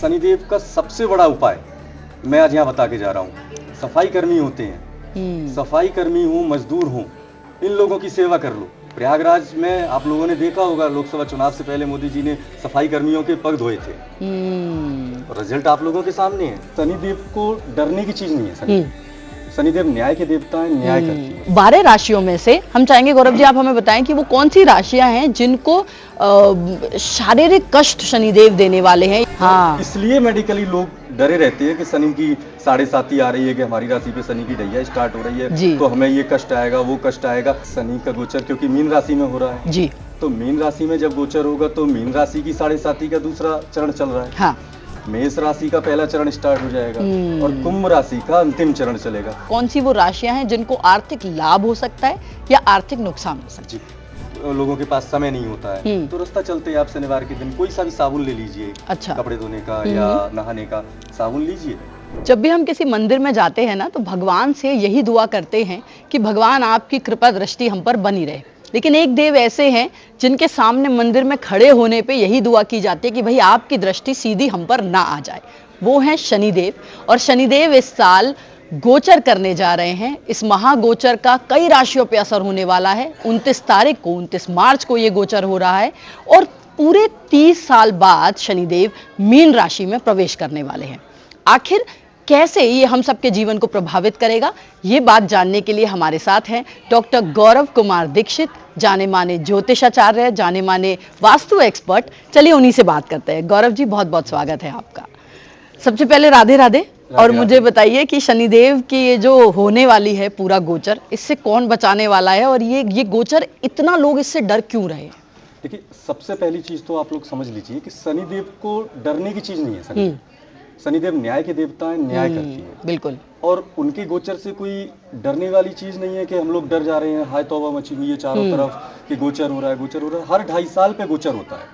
शनिदेव का सबसे बड़ा उपाय मैं आज यहाँ बता के जा रहा हूँ। सफाई कर्मी होते हैं, सफाई कर्मी हो, मजदूर हो, इन लोगों की सेवा कर लो। प्रयागराज में आप लोगों ने देखा होगा, लोकसभा चुनाव से पहले मोदी जी ने सफाई कर्मियों के पग धोए थे। रिजल्ट आप लोगों के सामने है। शनिदेव को डरने की चीज नहीं है। शनिदेव न्याय के देवता हैं, न्याय करती है। 12 राशियों में से हम चाहेंगे गौरव जी आप हमें बताएं कि वो कौन सी राशियां हैं जिनको शारीरिक कष्ट शनिदेव देने वाले हैं। हाँ, इसलिए मेडिकली लोग डरे रहते हैं कि शनि की 7.5 आ रही है, कि हमारी राशि पे शनि की ढैया स्टार्ट हो रही है, तो हमें ये कष्ट आएगा, वो कष्ट आएगा। शनि का गोचर क्योंकि मीन राशि में हो रहा है जी, तो मीन राशि में जब गोचर होगा तो मीन राशि की 7.5 का दूसरा चरण चल रहा है। हाँ। मेष राशि का पहला चरण स्टार्ट हो जाएगा और कुंभ राशि का अंतिम चरण चलेगा। कौन सी वो राशियां हैं जिनको आर्थिक लाभ हो सकता है या आर्थिक नुकसान हो सकता है? जी, लोगों के पास समय नहीं होता है तो रास्ता चलते आप शनिवार के दिन कोई सा भी साबुन ले लीजिए। अच्छा। कपड़े धोने का या नहाने का साबुन लीजिए। जब भी हम किसी मंदिर में जाते हैं ना, तो भगवान से यही दुआ करते हैं कि भगवान आपकी कृपा दृष्टि हम पर बनी रहे। लेकिन एक देव ऐसे हैं जिनके सामने मंदिर में खड़े होने पे यही दुआ की जाती है कि भाई आपकी दृष्टि सीधी हम पर ना आ जाए। वो हैं शनिदेव, और शनिदेव इस साल गोचर करने जा रहे हैं। इस महागोचर का कई राशियों पे असर होने वाला है। 29 तारीख को, 29 मार्च को ये गोचर हो रहा है और पूरे 30 साल बाद शनिदेव मीन राशि में प्रवेश करने वाले हैं। आखिर कैसे ये हम सबके जीवन को प्रभावित करेगा, ये बात जानने के लिए हमारे साथ हैं डॉक्टर गौरव कुमार दीक्षित, जाने माने ज्योतिषाचार्य, जाने माने वास्तु एक्सपर्ट। चलिए उन्हीं से बात करते हैं। गौरव जी, बहुत बहुत स्वागत है आपका। सबसे पहले राधे राधे। और मुझे बताइए कि शनिदेव की ये जो होने वाली है पूरा गोचर, इससे कौन बचाने वाला है और ये गोचर इतना लोग इससे डर क्यों रहे हैं? देखिए, सबसे पहली चीज तो आप लोग समझ लीजिए कि शनिदेव को डरने की चीज नहीं है। शनिदेव न्याय के देवता हैं, न्याय करती है। बिल्कुल। और उनके गोचर से कोई डरने वाली चीज नहीं है कि हम लोग डर जा रहे हैं, हाय तौबा मची हुई है चारों तरफ कि गोचर हो रहा है, गोचर हो रहा है। हर 2.5 साल पे गोचर होता है,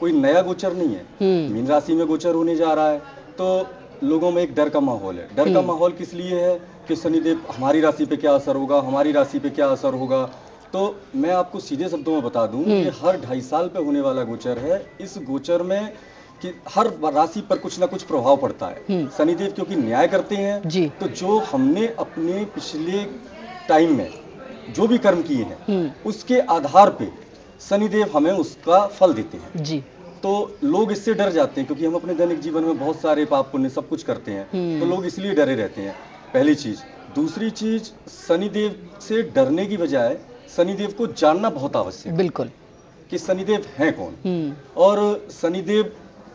कोई नया गोचर नहीं है। मीन राशि में गोचर होने जा रहा है तो लोगों में एक डर का माहौल है। डर का माहौल किस लिए है कि शनिदेव हमारी राशि पे क्या असर होगा, हमारी राशि पे क्या असर होगा। तो मैं आपको सीधे शब्दों में बता दूं कि हर 2.5 साल पे होने वाला गोचर है। इस गोचर में कि हर राशि पर कुछ ना कुछ प्रभाव पड़ता है। शनिदेव क्योंकि न्याय करते हैं जी, तो जो हमने अपने पिछले टाइम में जो भी कर्म किए हैं उसके आधार पे शनिदेव हमें उसका फल देते हैं जी। तो लोग इससे डर जाते हैं क्योंकि हम अपने दैनिक जीवन में बहुत सारे पाप पुण्य सब कुछ करते हैं, तो लोग इसलिए डरे रहते हैं। पहली चीज। दूसरी चीज, शनिदेव से डरने की बजाय शनिदेव को जानना बहुत आवश्यक है। बिल्कुल। कि शनिदेव हैं कौन और शनिदेव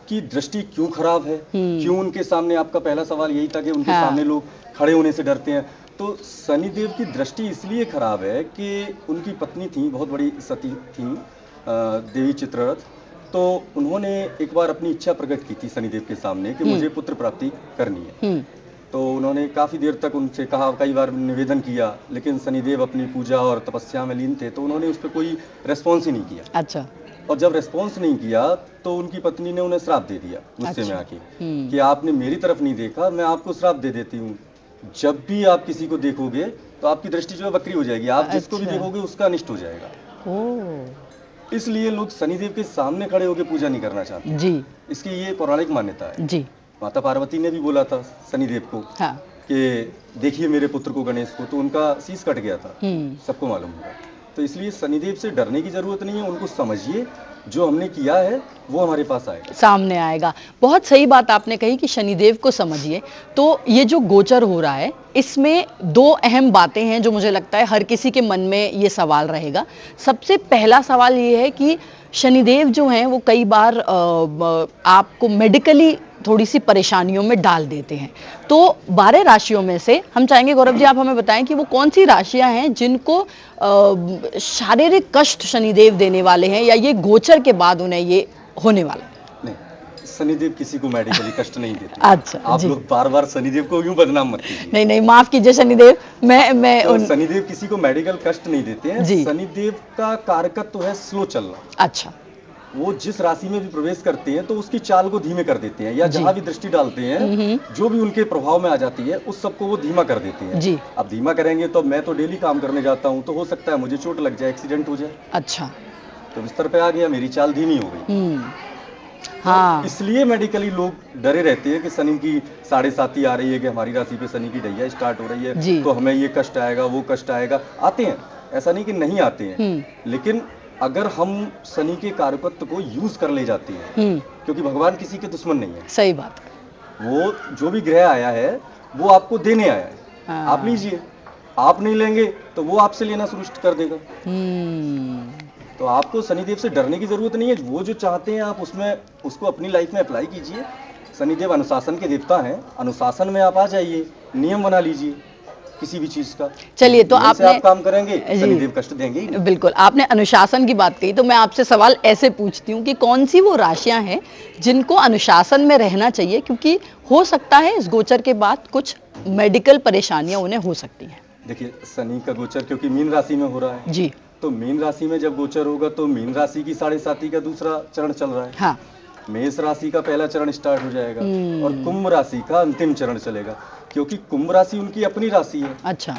की दृष्टि क्यों खराब है, क्यों उनके सामने, आपका पहला सवाल यही था कि उनके सामने लोग खड़े होने से डरते हैं। तो शनिदेव की दृष्टि इसलिए खराब है कि उनकी पत्नी थी, बहुत बड़ी सती थी, देवी चित्ररथ। तो उन्होंने एक बार अपनी इच्छा प्रकट की थी शनिदेव के सामने कि मुझे पुत्र प्राप्ति करनी है। तो उन्होंने काफी देर तक उनसे कहा, कई बार निवेदन किया, लेकिन शनिदेव अपनी पूजा और तपस्या में लीन थे, तो उन्होंने उस पर कोई रेस्पॉन्स ही नहीं किया। अच्छा। और जब रेस्पॉन्स नहीं किया तो उनकी पत्नी ने उन्हें श्राप दे दिया गुस्से में आके कि आपने मेरी तरफ नहीं देखा, मैं आपको श्राप दे देती हूँ। जब भी आप किसी को देखोगे तो आपकी दृष्टि जो है वक्री हो जाएगी, आप जिसको भी देखोगे उसका अनिष्ट हो जाएगा। इसलिए लोग शनिदेव के सामने खड़े होकर पूजा नहीं करना चाहते जी। इसकी ये पौराणिक मान्यता है जी। माता पार्वती ने भी बोला था शनिदेव को कि देखिए मेरे पुत्र को, गणेश को, तो उनका शीश कट गया था, सबको मालूम होगा। तो इसलिए शनिदेव से डरने की जरूरत नहीं है, उनको समझिए, जो हमने किया है वो हमारे पास आएगा, सामने आएगा। बहुत सही बात आपने कही कि शनिदेव को समझिए। तो ये जो गोचर हो रहा है, इसमें 2 अहम बातें हैं जो मुझे लगता है हर किसी के मन में ये सवाल रहेगा। सबसे पहला सवाल ये है कि शनिदेव जो हैं वो कई बार आपको मेडिकली थोड़ी सी परेशानियों में डाल देते हैं। तो 12 राशियों में से हम चाहेंगे गौरव जी आप हमें बताएं कि वो कौन सी राशियां हैं जिनको शारीरिक कष्ट शनिदेव देने वाले हैं या ये गोचर के बाद उन्हें ये होने वाला है? नहीं, शनिदेव किसी को मेडिकली कष्ट नहीं देते। अच्छा, आप लोग बार-बार शनिदेव को यूं बदनाम मत कीजिए। नहीं नहीं, माफ कीजिए शनिदेव, मैं तो शनिदेव किसी को मेडिकल कष्ट नहीं देते हैं। शनिदेव का कारकत्व है स्लो चलना। अच्छा। वो जिस राशि में भी प्रवेश करते हैं तो उसकी चाल को धीमे कर देते हैं, या जहां भी दृष्टि डालते हैं जो भी उनके प्रभाव में आ जाती है उस सबको वो धीमा कर देते हैं जी। अब धीमा करेंगे तो मैं तो डेली काम करने जाता हूं, तो हो सकता है मुझे चोट लग जाए, एक्सीडेंट हो जाए। अच्छा। तो बिस्तर पे आ गया, मेरी चाल धीमी हो गई। हाँ। इसलिए मेडिकली लोग डरे रहते हैं कि शनि की 7.5 आ रही है, कि हमारी राशि पे शनि की ढैया स्टार्ट हो रही है, तो हमें ये कष्ट आएगा, वो कष्ट आएगा। आते हैं, ऐसा नहीं कि नहीं आते हैं, लेकिन अगर हम शनि के कारकत्व को यूज कर ले जाते हैं, क्योंकि भगवान किसी के दुश्मन नहीं है। सही बात। वो जो भी ग्रह आया है वो आपको देने आया है। हाँ। आप लीजिए, आप नहीं लेंगे तो वो आपसे लेना शुरू कर देगा। तो आपको शनिदेव से डरने की जरूरत नहीं है। वो जो चाहते हैं आप उसमें उसको अपनी लाइफ में अप्लाई कीजिए। शनिदेव अनुशासन के देवता हैं, अनुशासन में आप आ जाइए, नियम बना लीजिए किसी भी चीज का। चलिए, तो आपने आप काम करेंगे, शनिदेव कष्ट देंगे ही नहीं। बिल्कुल, आपने अनुशासन की बात कही, तो मैं आपसे सवाल ऐसे पूछती हूँ कि कौन सी वो राशियां हैं जिनको अनुशासन में रहना चाहिए, क्योंकि हो सकता है इस गोचर के बाद कुछ मेडिकल परेशानियां उन्हें हो सकती हैं। देखिए, शनि का गोचर क्योंकि मीन राशि में हो रहा है जी, तो मीन राशि में जब गोचर होगा तो मीन राशि की 7.5 का दूसरा चरण चल रहा है। हाँ। मेष राशि का पहला चरण स्टार्ट हो जाएगा और कुंभ राशि का अंतिम चरण चलेगा, क्योंकि कुंभ राशि उनकी अपनी राशि है। अच्छा।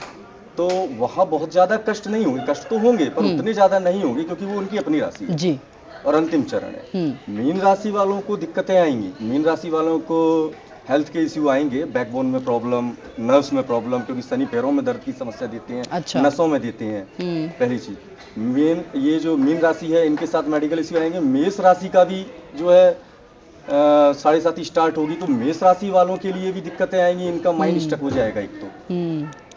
तो वहां बहुत ज्यादा कष्ट नहीं होंगे, कष्ट तो होंगे पर उतने ज्यादा नहीं होंगे, क्योंकि वो उनकी अपनी राशि है जी। और अंतिम चरण है। मीन राशि वालों को दिक्कतें आएंगी, मीन राशि वालों को हेल्थ के इश्यू आएंगे, बैकबोन में प्रॉब्लम, नर्व्स में प्रॉब्लम, क्योंकि शनि पैरों में दर्द की समस्या देते हैं। अच्छा। नसों में देते हैं। पहली चीज ये जो मीन राशि है इनके साथ मेडिकल इश्यू आएंगे। मेष राशि का भी जो है 7.5 स्टार्ट होगी, तो मेष राशि वालों के लिए भी दिक्कतें आएंगी। इनका माइंड स्टक हो जाएगा, एक तो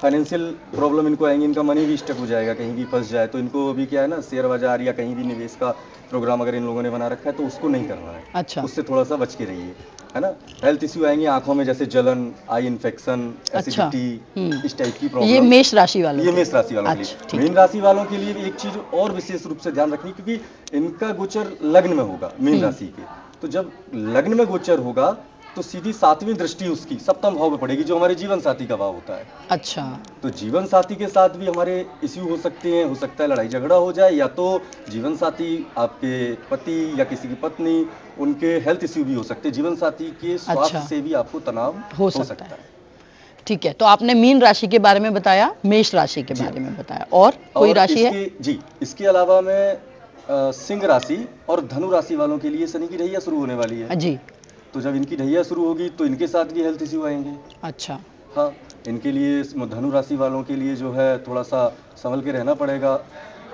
फाइनेंशियल प्रॉब्लम इनको आएंगी, इनका मनी भी स्टक हो जाएगा, कहीं भी फंस जाए। तो इनको अभी क्या है ना, शेयर बाजार या कहीं भी निवेश का प्रोग्राम अगर इन लोगों ने बना रखा है तो उसको नहीं करना है। अच्छा। उससे थोड़ा सा बच के रहिए, है ना। हेल्थ इश्यू आएंगे, आंखों में जैसे जलन, आई इन्फेक्शन, एसिडिटी, इस टाइप की प्रॉब्लम। ये मेष राशि वालों, ये मेष राशि वालों के लिए। मीन राशि वालों के लिए भी एक चीज और विशेष रूप से ध्यान रखनी, क्योंकि इनका गोचर लग्न में होगा मीन राशि के। तो जब लग्न में गोचर होगा तो सीधी 7वीं दृष्टि उसकी सप्तम भाव में पड़ेगी, जो हमारे जीवन साथी का भाव होता है। अच्छा। तो जीवन साथी के साथ भी हमारे इश्यू हो सकते हैं, हो सकता है लड़ाई झगड़ा हो जाए, या तो जीवन साथी आपके पति या किसी की पत्नी, उनके हेल्थ इश्यू भी हो सकते हैं। जीवन साथी के स्वास्थ्य से भी आपको तनाव हो सकता है। ठीक है, तो आपने मीन राशि के बारे में बताया, मेष राशि के बारे में बताया, और कोई राशि है? जी, इसके अलावा मैं सिंह राशि और धनु राशि वालों के लिए शनि की ढैया शुरू होने वाली है जी। तो जब इनकी ढैया शुरू होगी तो इनके साथ भी हेल्थ इश्यू आएंगे। अच्छा। हाँ, इनके लिए, धनु राशि वालों के लिए जो है थोड़ा सा संभल के रहना पड़ेगा।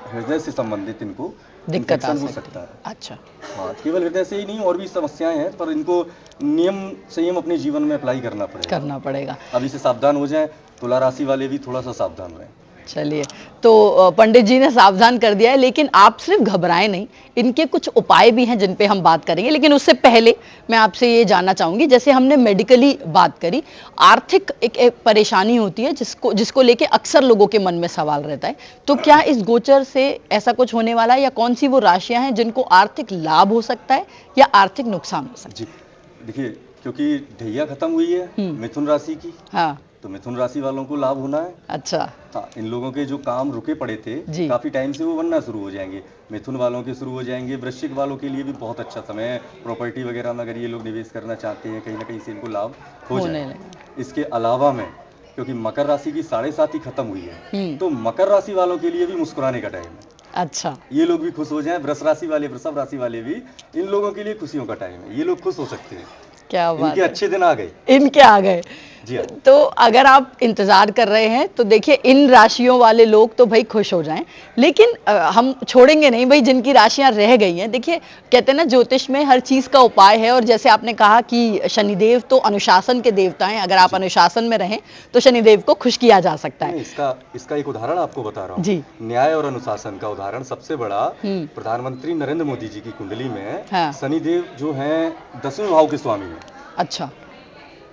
हृदय से संबंधित इनको दिक्कत हो सकता है। अच्छा। हाँ, केवल हृदय से ही नहीं, और भी समस्याएं हैं, पर इनको नियम संयम अपने जीवन में अप्लाई करना पड़ेगा। अभी से सावधान हो जाएं। तुला राशि वाले भी थोड़ा सा सावधान रहें। चलिए, तो पंडित जी ने सावधान कर दिया है, लेकिन आप सिर्फ घबराएं नहीं, इनके कुछ उपाय भी हैं जिन पे हम बात करेंगे। लेकिन उससे पहले मैं आपसे ये जानना चाहूंगी, जैसे हमने मेडिकली बात करी, आर्थिक एक परेशानी होती है जिसको लेके अक्सर लोगों के मन में सवाल रहता है। तो क्या इस गोचर से ऐसा कुछ होने वाला है, या कौन सी वो राशियां हैं जिनको आर्थिक लाभ हो सकता है या आर्थिक नुकसान हो सकता है? जी देखिए, क्योंकि ढैया खत्म हुई है मिथुन राशि की, हाँ, तो मिथुन राशि वालों को लाभ होना है। अच्छा। हाँ, इन लोगों के जो काम रुके पड़े थे काफी टाइम से, वो बनना शुरू हो जाएंगे। मिथुन वालों के शुरू हो जाएंगे। वृश्चिक वालों के लिए भी बहुत अच्छा समय है। प्रॉपर्टी वगैरह में अगर ये लोग निवेश करना चाहते हैं, कहीं ना कहीं से इनको लाभ हो जाएगा। इसके अलावा में, क्योंकि मकर राशि की 7.5 खत्म हुई है, तो मकर राशि वालों के लिए भी मुस्कुराने का टाइम है। अच्छा। ये लोग भी खुश हो जाएं। वृष राशि वाले, वृषभ राशि वाले भी, इन लोगों के लिए खुशियों का टाइम है। ये लोग खुश हो सकते हैं। क्या बात, इनके अच्छे दिन आ गए, इनके आ गए जी। तो अगर आप इंतजार कर रहे हैं तो देखिए, इन राशियों वाले लोग तो भाई खुश हो जाएं, लेकिन हम छोड़ेंगे नहीं भाई जिनकी राशियां रह गई हैं। देखिए, कहते हैं ना, ज्योतिष में हर चीज का उपाय है, और जैसे आपने कहा कि शनिदेव तो अनुशासन के देवता हैं। अगर आप अनुशासन में रहें तो शनिदेव को खुश किया जा सकता है। इसका एक उदाहरण आपको बता रहा हूँ जी। न्याय और अनुशासन का उदाहरण सबसे बड़ा, प्रधानमंत्री नरेंद्र मोदी जी की कुंडली में शनिदेव जो है 10वें भाव के स्वामी है। अच्छा।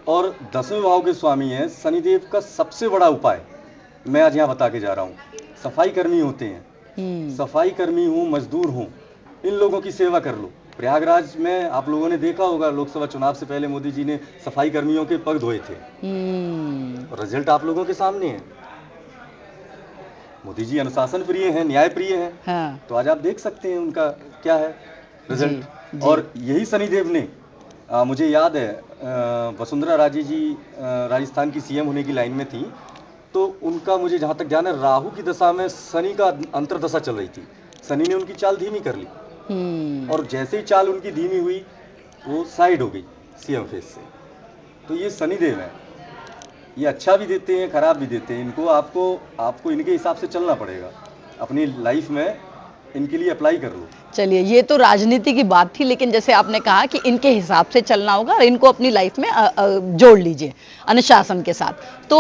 और 10वें भाव के स्वामी है। शनिदेव का सबसे बड़ा उपाय मैं आज यहाँ बता के जा रहा हूँ। सफाई कर्मी होते हैं, सफाई कर्मी हूँ, मजदूर हूँ, इन लोगों की सेवा कर लो। प्रयागराज में आप लोगों ने देखा होगा, लोकसभा चुनाव से पहले मोदी जी ने सफाई कर्मियों के पग धोए थे। रिजल्ट आप लोगों के सामने है। मोदी जी अनुशासन प्रिय हैं, न्याय प्रिय हैं। हाँ। तो आज आप देख सकते हैं उनका क्या है रिजल्ट। और यही शनिदेव ने, मुझे याद है, वसुंधरा राजे जी राजस्थान की सीएम होने की लाइन में थी, तो उनका मुझे जहाँ तक ध्यान है, राहु की दशा में शनि का अंतर्दशा चल रही थी। शनि ने उनकी चाल धीमी कर ली, और जैसे ही चाल उनकी धीमी हुई वो साइड हो गई सीएम फेस से। तो ये शनिदेव है, ये अच्छा भी देते हैं खराब भी देते हैं। इनको आपको इनके हिसाब से चलना पड़ेगा, अपनी लाइफ में इनके लिए अप्लाई कर लो। चलिए, ये तो राजनीति की बात थी, लेकिन जैसे आपने कहा कि इनके हिसाब से चलना होगा और इनको अपनी लाइफ में जोड़ लीजिए अनुशासन के साथ। तो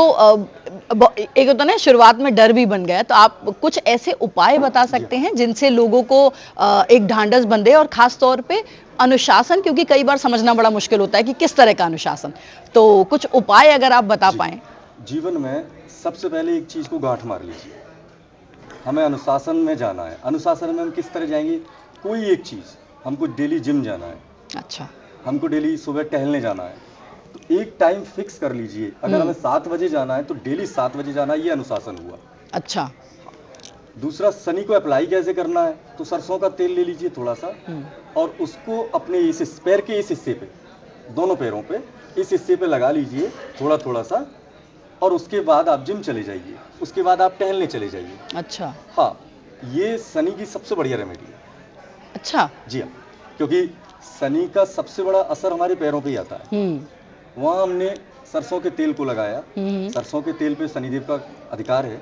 एक होता ना शुरुआत में डर भी बन गया, तो आप कुछ ऐसे उपाय बता सकते हैं जिनसे लोगों को एक ढांढस बंधे, और खास तौर पे अनुशासन, क्योंकि कई बार समझना बड़ा मुश्किल होता है कि किस तरह का अनुशासन। तो कुछ उपाय अगर आप बता पाएं। जीवन में सबसे पहले एक चीज को गांठ मार लीजिए, हमें अनुशासन में जाना है। अनुशासन में हम किस तरह जाएंगे? कोई एक चीज, हमको डेली जिम जाना है, अच्छा, हमको डेली सुबह टहलने जाना है, तो एक टाइम फिक्स कर लीजिए। अगर हमें 7 बजे जाना है तो डेली 7 बजे जाना है, ये अनुशासन हुआ। अच्छा। दूसरा, शनि को अप्लाई कैसे करना है? तो सरसों का तेल ले लीजिए थोड़ा सा, और उसको अपने इस पैर के इस हिस्से पे, दोनों पैरों पे इस हिस्से पे लगा लीजिए थोड़ा थोड़ा सा, और उसके बाद आप जिम चले जाइए, उसके बाद आप टहलने चले जाइए। अच्छा। हाँ, ये शनि की सबसे बढ़िया रेमेडी है। अच्छा। जी हाँ, क्योंकि शनि का सबसे बड़ा असर हमारे पैरों पे ही आता है। वहाँ हमने सरसों के तेल को लगाया, सरसों के तेल पे शनिदेव का अधिकार है,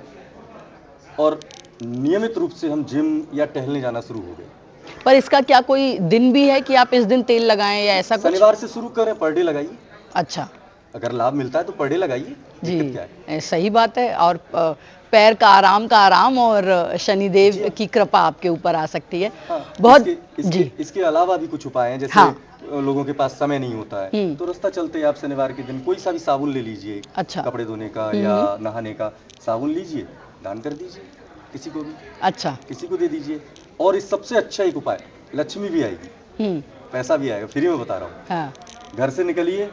और नियमित रूप से हम जिम या टहलने जाना शुरू हो गए। पर इसका क्या कोई दिन भी है कि आप इस दिन तेल लगाएं या ऐसा कुछ? शनिवार से शुरू करें, पर डे लगाइए। अच्छा, अगर लाभ मिलता है तो पर डे लगाइए, दिक्कत क्या है? सही बात है। और पैर का आराम और शनिदेव की कृपा आपके ऊपर आ सकती है। हाँ, बहुत इसके अलावा भी कुछ उपाय हैं, जैसे हाँ, लोगों के पास समय नहीं होता है, तो रास्ता चलते आप शनिवार के दिन कोई सा भी साबुन ले लीजिए। अच्छा। कपड़े धोने का या नहाने का साबुन लीजिए, दान कर दीजिए किसी को भी। अच्छा। किसी को दे दीजिए। और इस सबसे अच्छा एक उपाय, लक्ष्मी भी आएगी, पैसा भी आएगा, फ्री में बता रहा हूँ। हाँ। घर से निकलिए,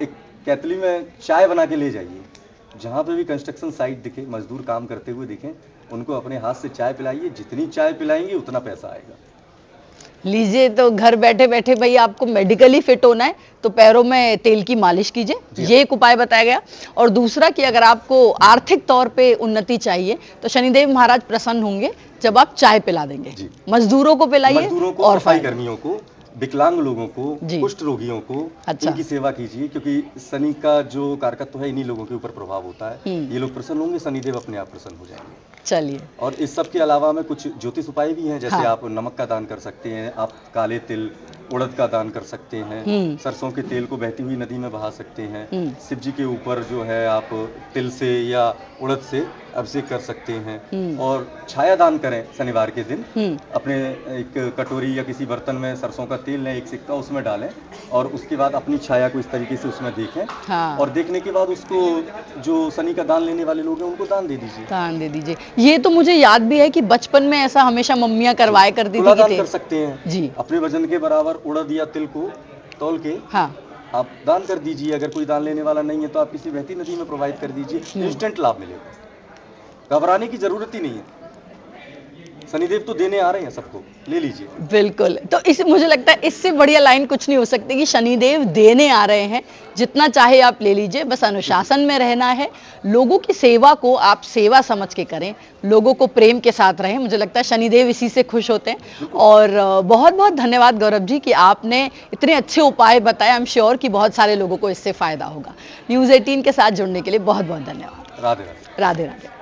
एक केतली में चाय बना के ले जाइए, जहाँ पे भी कंस्ट्रक्शन साइट दिखे, मजदूर काम करते हुए दिखें, उनको अपने हाथ से चाय पिलाइए। जितनी चाय पिलाएंगे उतना पैसा आएगा। लीजिए, तो घर बैठे बैठे भाई आपको मेडिकली फिट होना है तो पैरों में तेल की मालिश कीजिए, ये एक उपाय बताया गया। और दूसरा कि अगर आपको आर्थिक तौर पे उन्नति चाहिए तो शनिदेव महाराज प्रसन्न होंगे जब आप चाय पिला देंगे। मजदूरों को पिलाइए, और सफाई कर्मियों को, विकलांग लोगों को, कुष्ठ रोगियों को, इनकी सेवा कीजिए, क्योंकि शनि का जो कारकत्व है इन्हीं लोगों के ऊपर प्रभाव होता है। ये लोग प्रसन्न होंगे, शनिदेव अपने आप प्रसन्न हो जाएंगे। चलिए, और इस सब के अलावा में कुछ ज्योतिष उपाय भी हैं, जैसे आप नमक का दान कर सकते हैं, आप काले तिल, उड़द का दान कर सकते हैं, सरसों के तेल को बहती हुई नदी में बहा सकते हैं, शिव जी के ऊपर जो है आप तिल से या उड़द से अभिषेक कर सकते हैं, और छाया दान करें शनिवार के दिन। अपने एक कटोरी या किसी बर्तन में सरसों का तेल लें, एक सिक्का उसमें डालें, और उसके बाद अपनी छाया को इस तरीके से उसमें देखें। हाँ। और देखने के बाद उसको, जो शनि का दान लेने वाले लोग हैं उनको दान दे दीजिए। दान दे दीजिए। ये तो मुझे याद भी है कि बचपन में ऐसा हमेशा मम्मियाँ करवाया करती थी। दान कर सकते हैं जी, अपने वजन के बराबर उड़द या तिल को तौल के, हाँ, आप दान कर दीजिए। अगर कोई दान लेने वाला नहीं है तो आप किसी बहती नदी में प्रोवाइड कर दीजिए, इंस्टेंट लाभ मिलेगा। घबराने की जरूरत ही नहीं है, शनिदेव तो देने आ रहे हैं सबको, ले लीजिए। बिल्कुल, तो इस मुझे लगता है इससे बढ़िया लाइन कुछ नहीं हो सकती कि शनिदेव देने आ रहे हैं, जितना चाहे आप ले लीजिए, बस अनुशासन में रहना है। लोगों की सेवा को आप सेवा समझ के करें, लोगों को प्रेम के साथ रहें। मुझे लगता है शनिदेव इसी से खुश होते हैं। और बहुत बहुत धन्यवाद गौरव जी कि आपने इतने अच्छे उपाय बताए। आई एम श्योर कि बहुत सारे लोगों को इससे फायदा होगा। न्यूज़ 18 के साथ जुड़ने के लिए बहुत बहुत धन्यवाद। राधे राधे। राधे राधे।